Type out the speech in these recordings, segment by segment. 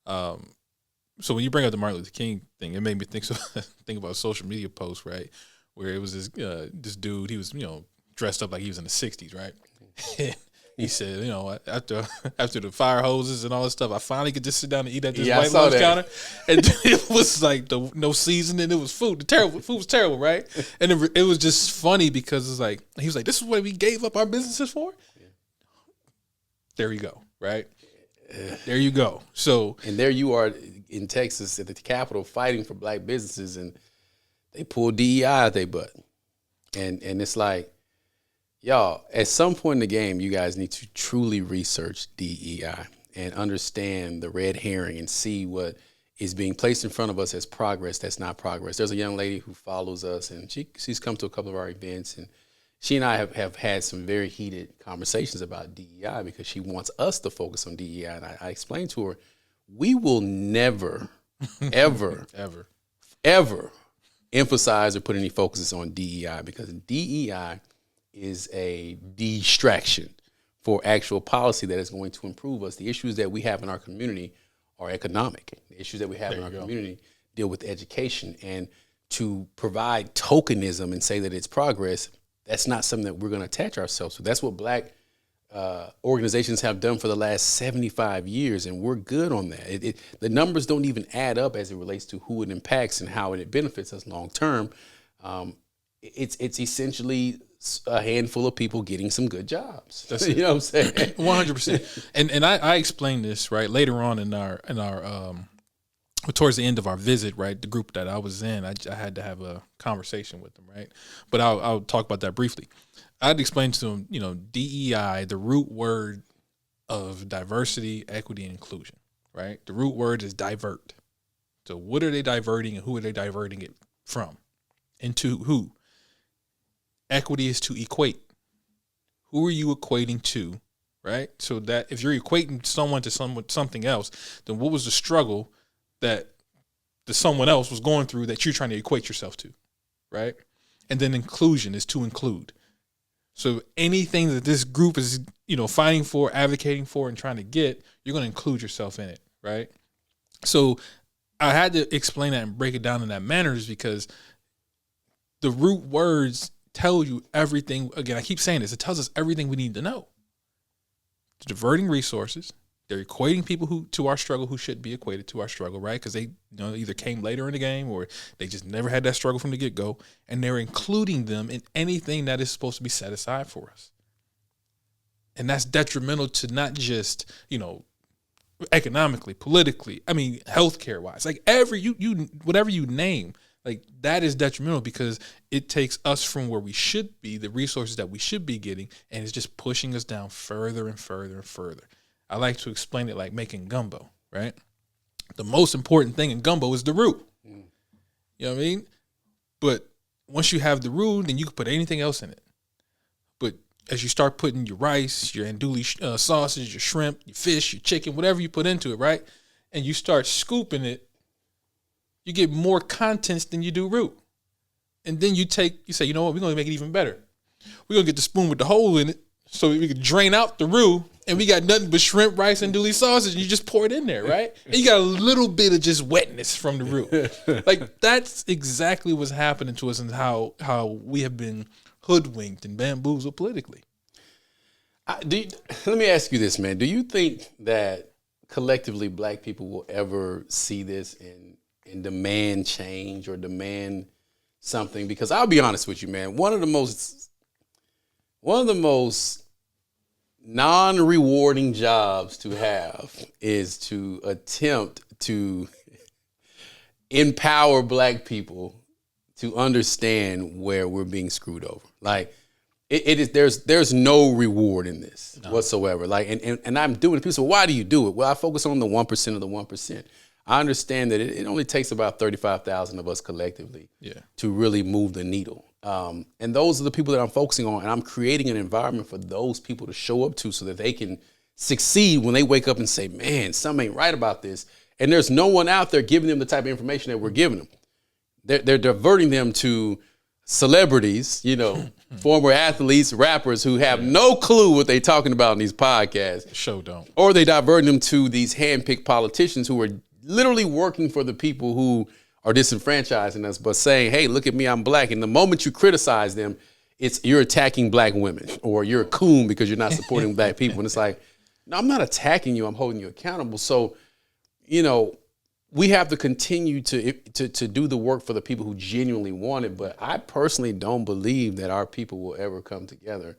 So when you bring up the Martin Luther King thing, it made me think think about a social media post, right, where it was this dude. He was dressed up like he was in the '60s, right? He said, after the fire hoses and all this stuff, I finally could just sit down and eat at this white lunch counter. And it was like no seasoning. It was food. Food was terrible, right? And it was just funny because it's like he was like, "This is what we gave up our businesses for." Yeah. There you go, right? There you go. So and there you are in Texas at the Capitol fighting for black businesses, and they pull DEI out their butt, and it's like. Y'all, at some point in the game, you guys need to truly research DEI and understand the red herring and see what is being placed in front of us as progress that's not progress. There's a young lady who follows us, and she's come to a couple of our events, and she and I have had some very heated conversations about DEI because she wants us to focus on DEI. And I explained to her, we will never, ever, ever emphasize or put any focus on DEI because DEI is a distraction for actual policy that is going to improve us. The issues that we have in our community are economic. The issues that we have in our community deal with education. And to provide tokenism and say that it's progress, that's not something that we're going to attach ourselves to. That's what black organizations have done for the last 75 years, and we're good on that. The numbers don't even add up as it relates to who it impacts and how it benefits us long term. It's essentially a handful of people getting some good jobs. That's you know what I'm saying? 100%. And I explained this right later on in our towards the end of our visit, right? The group that I was in, I had to have a conversation with them, right? But I'll talk about that briefly. I'd explain to them, DEI, the root word of diversity, equity, and inclusion, right? The root word is divert. So what are they diverting and who are they diverting it from? And to who? Equity is to equate. Who are you equating to, right? So that if you're equating someone to something else, then what was the struggle that the someone else was going through that you're trying to equate yourself to, right? And then inclusion is to include. So anything that this group is, fighting for, advocating for, and trying to get, you're going to include yourself in it, right? So I had to explain that and break it down in that manner is because the root words tell you everything. Again, I keep saying this. It tells us everything we need to know. It's diverting resources. They're equating people to our struggle who should be equated to our struggle, right? Because they either came later in the game or they just never had that struggle from the get-go. And they're including them in anything that is supposed to be set aside for us. And that's detrimental to not just, economically, politically, healthcare-wise. Like whatever you name, like that is detrimental because it takes us from where we should be, the resources that we should be getting, and it's just pushing us down further and further and further. I like to explain it like making gumbo, right? The most important thing in gumbo is the root. You know what I mean? But once you have the root, then you can put anything else in it. But as you start putting your rice, your andouille sausage, your shrimp, your fish, your chicken, whatever you put into it, right? And you start scooping it, you get more contents than you do root. And then you say, you know what, we're going to make it even better. We're going to get the spoon with the hole in it so we can drain out the roux, and we got nothing but shrimp, rice, and andouille sausage, and you just pour it in there, right? And you got a little bit of just wetness from the roux. Like, that's exactly what's happening to us and how we have been hoodwinked and bamboozled politically. Let me ask you this, man. Do you think that collectively black people will ever see this and demand change or demand something? Because I'll be honest with you, man. One of the most non-rewarding jobs to have is to attempt to empower black people to understand where we're being screwed over. Like it is, there's no reward in this whatsoever. Like, and I'm doing it. People say, well, why do you do it? Well, I focus on the 1% of the 1%. I understand that it only takes about 35,000 of us collectively to really move the needle. And those are the people that I'm focusing on, and I'm creating an environment for those people to show up to so that they can succeed when they wake up and say, man, something ain't right about this. And there's no one out there giving them the type of information that we're giving them. They're diverting them to celebrities, former athletes, rappers who have no clue what they're talking about in these podcasts. Show don't. Or they divert them to these hand-picked politicians who are literally working for the people who are disenfranchising us, but saying, hey, look at me, I'm black. And the moment you criticize them, you're attacking black women, or you're a coon because you're not supporting black people. And it's like, no, I'm not attacking you. I'm holding you accountable. So, we have to continue to do the work for the people who genuinely want it. But I personally don't believe that our people will ever come together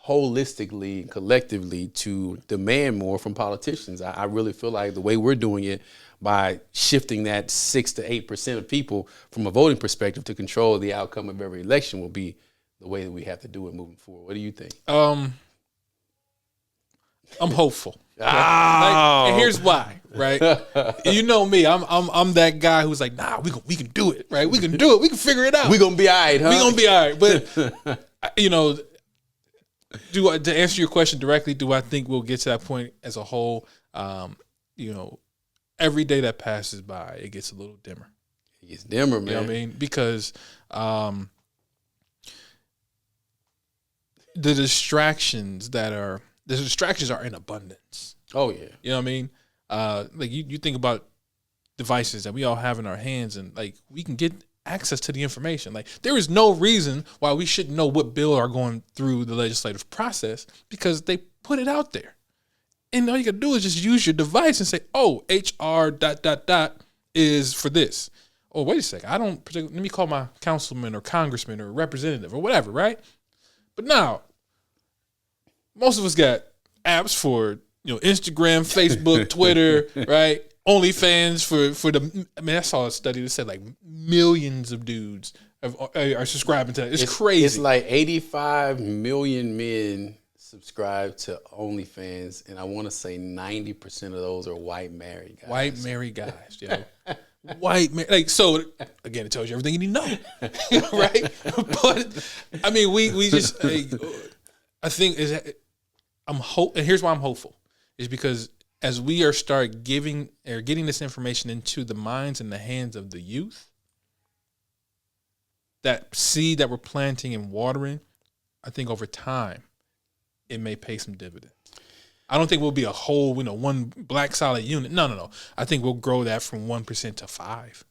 holistically and collectively to demand more from politicians. I really feel like the way we're doing it, by shifting that 6 to 8% of people from a voting perspective to control the outcome of every election, will be the way that we have to do it moving forward. What do you think? I'm hopeful. And here's why, right? You know me, I'm that guy who's like, nah, we can do it, right? We can do it. We can figure it out. We gonna be all right, huh? We gonna be all right. But to answer your question directly, do I think we'll get to that point as a whole? Every day that passes by, it gets a little dimmer. It gets dimmer, man. You know what I mean? Because the distractions are in abundance. Oh yeah. You know what I mean? Like you think about devices that we all have in our hands, and like we can get access to the information. Like there is no reason why we shouldn't know what bill are going through the legislative process, because they put it out there. And all you gotta do is just use your device and say, oh, HR ... is for this. Oh, wait a second. Let me call my councilman or congressman or representative or whatever, right? But now, most of us got apps for Instagram, Facebook, Twitter, right? OnlyFans for the. I mean, I saw a study that said like millions of dudes are subscribing to that. It's crazy. It's like 85 million men subscribe to OnlyFans, and I want to say 90% of those are white married guys. White married guys, so again, it tells you everything you need to know, right? But I mean, we just. I think and here's why I'm hopeful, is because as we are getting this information into the minds and the hands of the youth, that seed that we're planting and watering, I think over time, it may pay some dividends. I don't think we'll be a whole, one black solid unit. No. I think we'll grow that from 1% to 5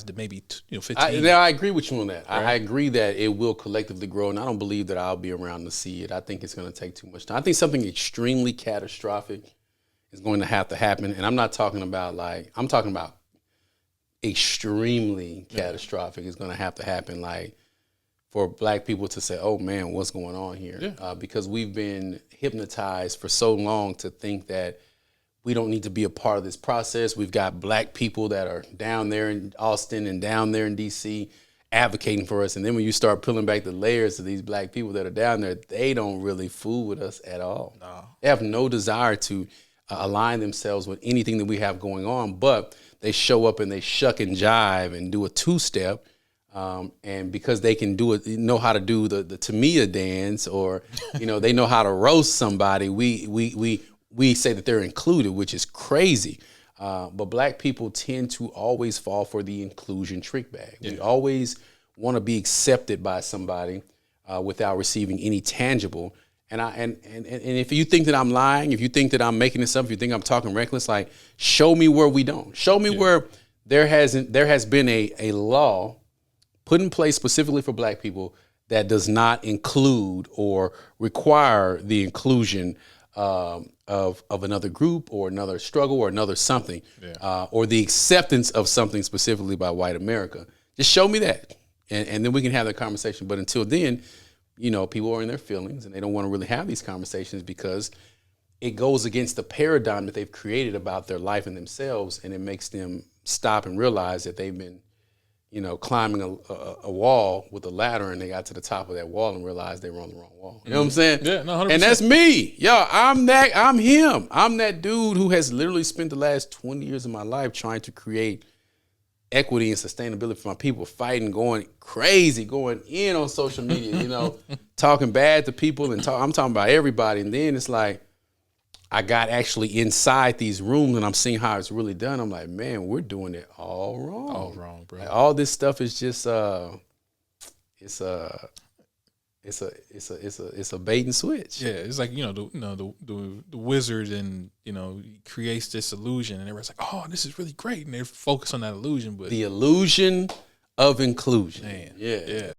to maybe 15. I agree with you on that. Right? I agree that it will collectively grow, and I don't believe that I'll be around to see it. I think it's going to take too much time. I think something extremely catastrophic is going to have to happen, and I'm not talking about I'm talking about extremely catastrophic is going to have to happen, like for black people to say, oh man, what's going on here? Yeah. Because we've been hypnotized for so long to think that we don't need to be a part of this process. We've got black people that are down there in Austin and down there in DC advocating for us. And then when you start peeling back the layers of these black people that are down there, they don't really fool with us at all. No. They have no desire to align themselves with anything that we have going on, but they show up and they shuck and jive and do a two-step. And because they can know how to do the Tamia dance, or they know how to roast somebody, we say that they're included, which is crazy. But black people tend to always fall for the inclusion trick bag. Yeah. We always want to be accepted by somebody without receiving any tangible. And if you think that I'm lying, if you think that I'm making this up, if you think I'm talking reckless, like show me where we don't. Show me where there has been a law put in place specifically for black people that does not include or require the inclusion of another group or another struggle or another something, or the acceptance of something specifically by white America. Just show me that, and then we can have that conversation. But until then, people are in their feelings and they don't want to really have these conversations because it goes against the paradigm that they've created about their life and themselves, and it makes them stop and realize that they've been climbing a wall with a ladder, and they got to the top of that wall and realized they were on the wrong wall. You know what I'm saying? Yeah, no, 100%. And that's me. Yo, I'm him. I'm that dude who has literally spent the last 20 years of my life trying to create equity and sustainability for my people, fighting, going crazy, going in on social media, talking bad to people, and I'm talking about everybody. And then it's like, I got actually inside these rooms and I'm seeing how it's really done. I'm like, man, we're doing it all wrong. All wrong, bro. Like, all this stuff is just, it's a bait and switch. Yeah, it's like the wizard, and he creates this illusion, and everyone's like, "Oh, this is really great," and they're focused on that illusion. But the illusion of inclusion. man, Yeah. yeah.